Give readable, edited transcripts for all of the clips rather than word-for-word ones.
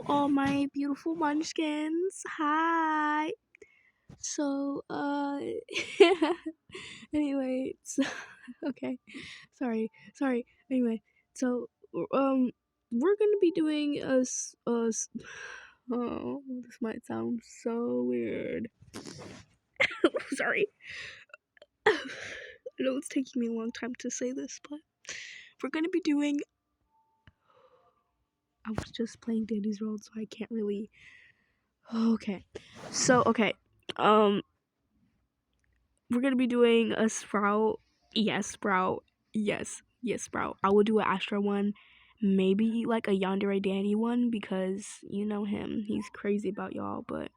all my beautiful munchkins. Hi. So, anyway, okay. Sorry. Anyway, so, we're gonna be doing oh, this might sound so weird. Sorry. I know it's taking me a long time to say this, but we're gonna be doing. I was just playing Dandy's World, so I can't really. Okay. So, okay. We're gonna be doing a Sprout. Yes, Sprout. Yes, Sprout. I will do an Astra one. Maybe like a Yandere Danny one because you know him. He's crazy about y'all. But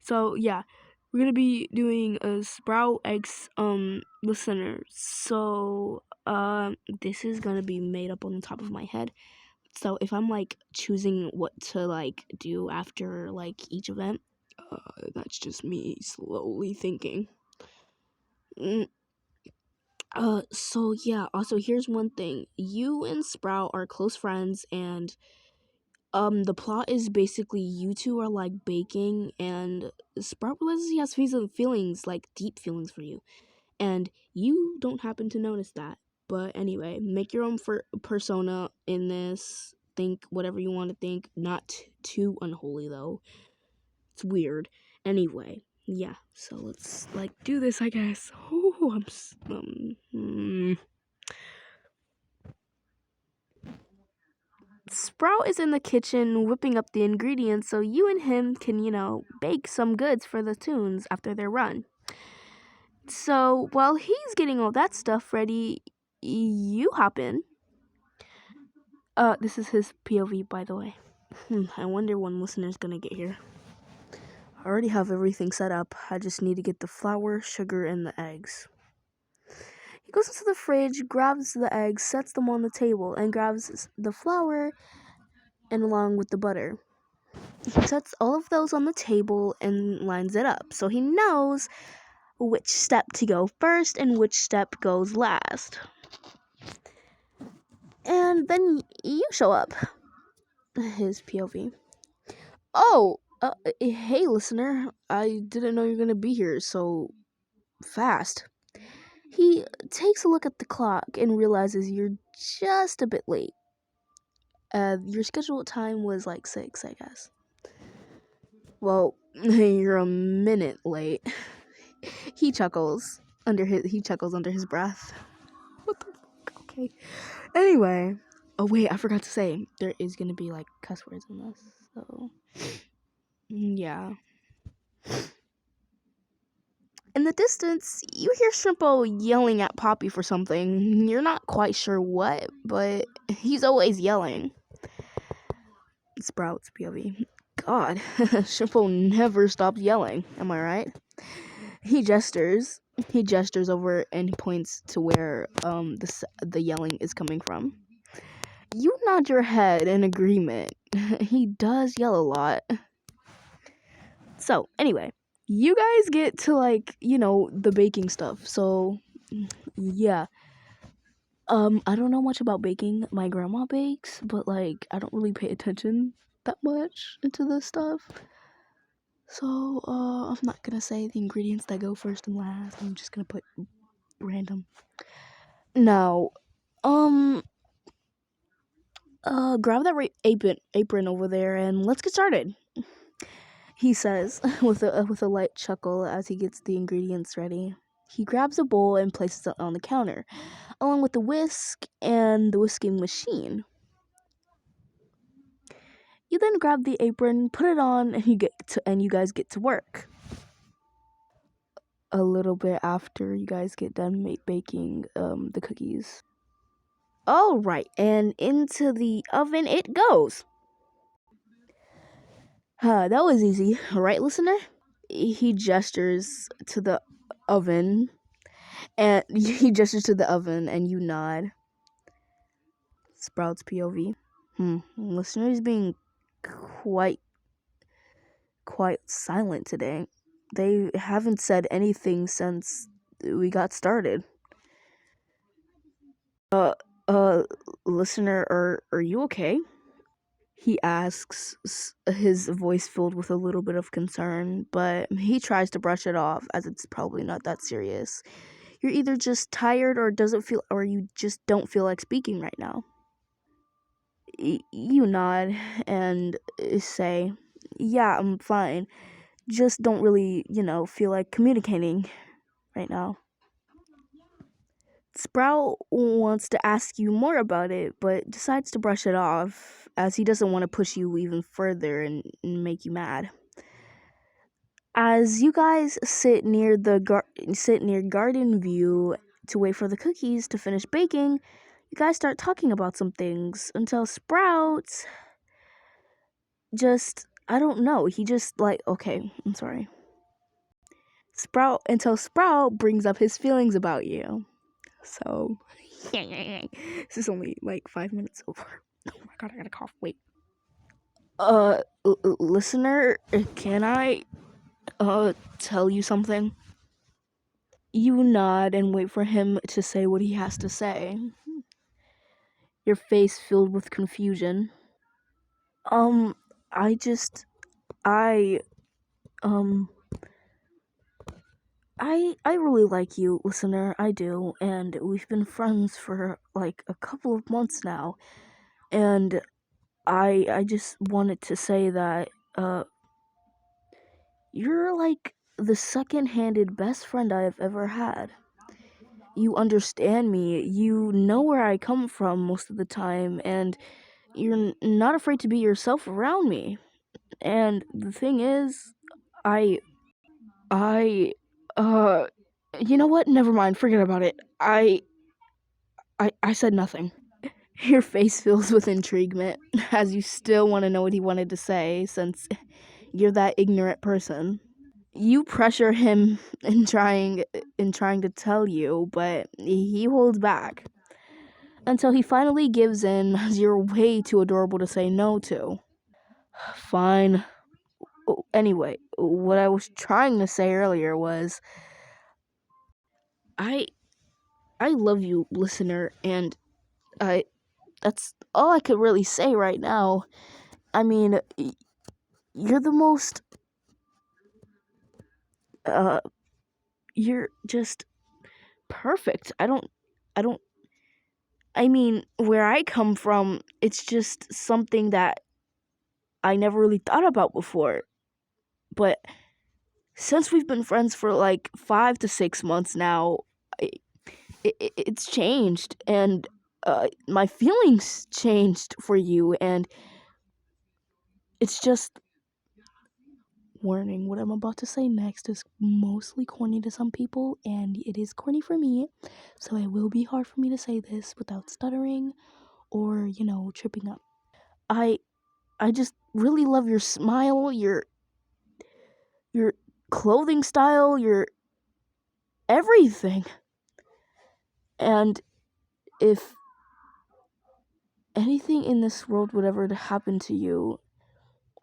so yeah, we're gonna be doing a Sprout X listener. So this is gonna be made up on the top of my head. So if I'm like choosing what to like do after like each event, that's just me slowly thinking. So yeah, also here's one thing. You and Sprout are close friends and the plot is basically you two are like baking and Sprout realizes he has feelings, like deep feelings for you. And you don't happen to notice that. But anyway, make your own persona in this. Think whatever you want to think. Not too unholy though. It's weird. Anyway, yeah. So let's like do this, I guess. Oh, Sprout is in the kitchen whipping up the ingredients so you and him can, bake some goods for the tunes after their run. So while he's getting all that stuff ready, you hop in. This is his POV, by the way. I wonder when listener's gonna get here. I already have everything set up. I just need to get the flour, sugar, and the eggs. He goes into the fridge, grabs the eggs, sets them on the table, and grabs the flour and along with the butter. He sets all of those on the table and lines it up so he knows which step to go first and which step goes last. And then you show up. His POV. Oh, hey listener, I didn't know you're gonna be here so fast. He takes a look at the clock and realizes you're just a bit late. Your scheduled time was like 6, I guess. Well, you're a minute late. He chuckles under his breath. What the fuck? Okay. Anyway. Oh wait, I forgot to say there is gonna be like cuss words in this. So yeah. In the distance, you hear Shrimpo yelling at Poppy for something. You're not quite sure what, but he's always yelling. Sprouts POV. God, Shrimpo never stopped yelling. Am I right? He gestures over and he points to where the yelling is coming from. You nod your head in agreement. He does yell a lot. So anyway, you guys get to like the baking stuff. So yeah, I don't know much about baking. My grandma bakes, but like I don't really pay attention that much into this stuff. So I'm not gonna say the ingredients that go first and last. I'm just gonna put random. Now, grab that apron over there and let's get started. He says with a light chuckle as he gets the ingredients ready. He grabs a bowl and places it on the counter, along with the whisk and the whisking machine. You then grab the apron, put it on, and you guys get to work. A little bit after you guys get done baking the cookies. All right, and into the oven it goes. That was easy, right, listener? He gestures to the oven, and and you nod. Sprouts POV. Listener is being quite silent today. They haven't said anything since we got started. Listener, are you okay? he asks, his voice filled with a little bit of concern, but he tries to brush it off as it's probably not that serious. You're either just tired or you just don't feel like speaking right now. You nod and say, "Yeah, I'm fine. Just don't really, feel like communicating right now." Sprout wants to ask you more about it, but decides to brush it off as he doesn't want to push you even further and make you mad. As you guys sit near Garden View to wait for the cookies to finish baking, you guys start talking about some things until Sprout just, I don't know, he just like, okay, I'm sorry. Sprout brings up his feelings about you. So, this is only like 5 minutes over. Oh my god, I gotta cough. Wait. Listener, can I, tell you something? You nod and wait for him to say what he has to say. Your face filled with confusion. Um, I just, I, um, I really like you, listener. I do, and we've been friends for like a couple of months now, and I just wanted to say that you're like the second-handed best friend I have ever had. You understand me. You know where I come from most of the time, and you're not afraid to be yourself around me. And the thing is, I I you know what? Never mind. Forget about it. I said nothing. Your face fills with intriguement as you still want to know what he wanted to say since you're that ignorant person. You pressure him in trying to tell you, but he holds back until he finally gives in as you're way too adorable to say no to. Fine. Anyway, what I was trying to say earlier was I I love you, listener, and I that's all I could really say right now. I mean, you're the most uh you're just perfect. I don't I mean, where I come from, it's just something that I never really thought about before. But since we've been friends for like 5 to 6 months now, it's changed, and my feelings changed for you, and it's just warning. What I'm about to say next is mostly corny to some people, and it is corny for me, so it will be hard for me to say this without stuttering or tripping up. I just really love your smile, your clothing style, your everything. And if anything in this world would ever happen to you,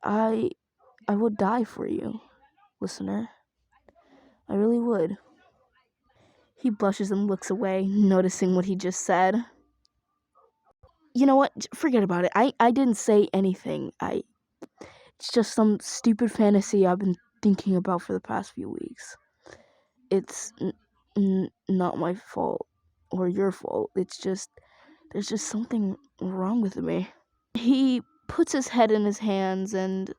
I would die for you, listener. I really would. He blushes and looks away, noticing what he just said. You know what? Forget about it. I didn't say anything. It's just some stupid fantasy I've been thinking about for the past few weeks. It's not my fault or your fault. It's just there's just something wrong with me. He puts his head in his hands and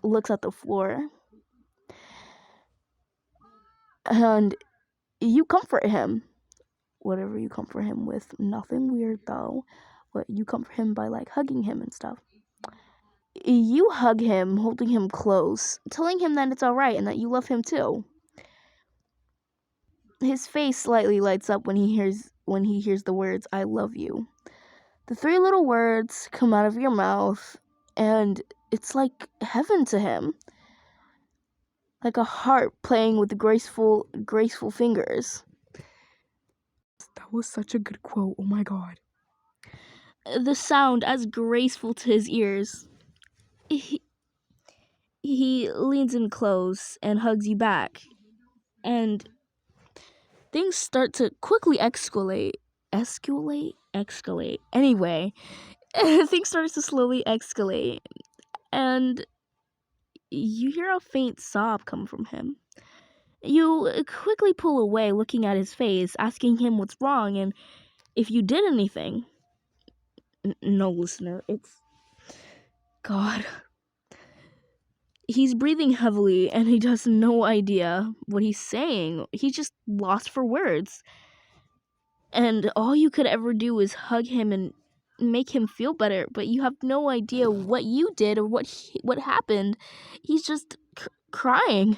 looks at the floor. And you comfort him. Whatever you comfort him with. Nothing weird though. But you comfort him by like hugging him and stuff. You hug him, holding him close, telling him that it's alright and that you love him too. His face slightly lights up when he hears the words "I love you." The 3 little words come out of your mouth, and it's like heaven to him. Like a harp playing with graceful fingers. That was such a good quote. Oh my god. The sound as graceful to his ears. He leans in close and hugs you back. And things start to quickly escalate. Escalate? Anyway, things starts to slowly escalate, and you hear a faint sob come from him. You quickly pull away, looking at his face, asking him what's wrong and if you did anything. No, listener, it's God. He's breathing heavily and he has no idea what he's saying. He's just lost for words. And all you could ever do is hug him and make him feel better, but you have no idea what you did or what happened. He's just crying.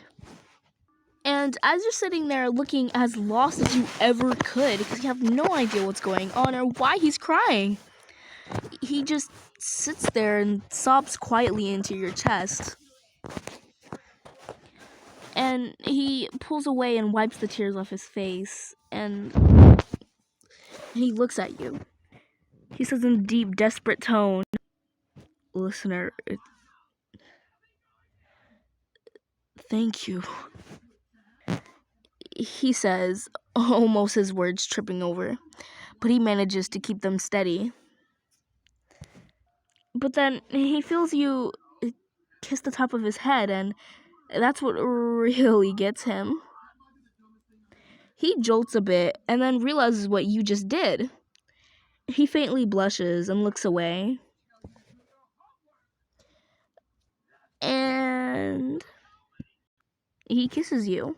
And as you're sitting there looking as lost as you ever could, because you have no idea what's going on or why he's crying, he just sits there and sobs quietly into your chest. And he pulls away and wipes the tears off his face, and he looks at you. He says in a deep, desperate tone, "Listener, thank you," he says, almost his words tripping over, but he manages to keep them steady. But then he feels you kiss the top of his head, and that's what really gets him. He jolts a bit and then realizes what you just did. He faintly blushes and looks away. And he kisses you.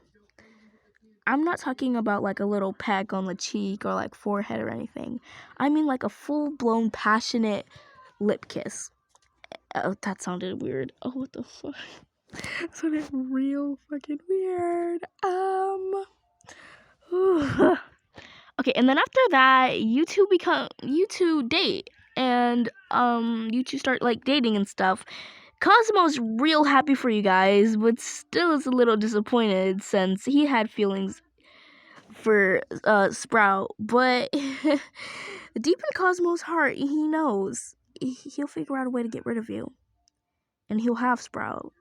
I'm not talking about like a little peck on the cheek or like forehead or anything. I mean like a full-blown passionate lip kiss. Oh, that sounded weird. Oh, what the fuck? That sounded real fucking weird. Okay, and then after that, you two date, and you two start like dating and stuff. Cosmo's real happy for you guys, but still is a little disappointed since he had feelings for Sprout. But deep in Cosmo's heart, he knows he'll figure out a way to get rid of you, and he'll have Sprout.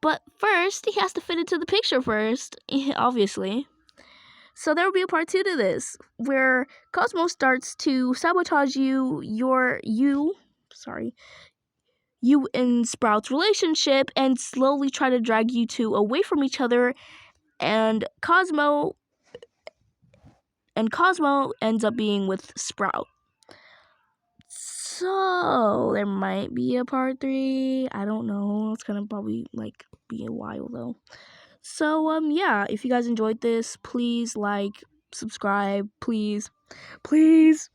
But first, he has to fit into the picture first, obviously. So there will be a part 2 to this, where Cosmo starts to sabotage you and Sprout's relationship and slowly try to drag you two away from each other, and Cosmo ends up being with Sprout. So there might be a part 3. I don't know. It's gonna probably like be a while though. So yeah, if you guys enjoyed this, please like, subscribe, please, because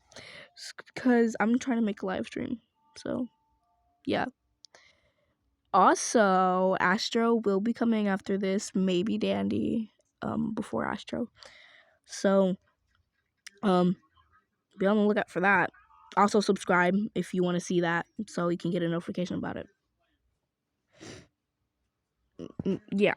I'm trying to make a live stream. So yeah. Also, Astro will be coming after this, maybe Dandy, before Astro. So be on the lookout for that. Also subscribe if you want to see that, so you can get a notification about it. Yeah.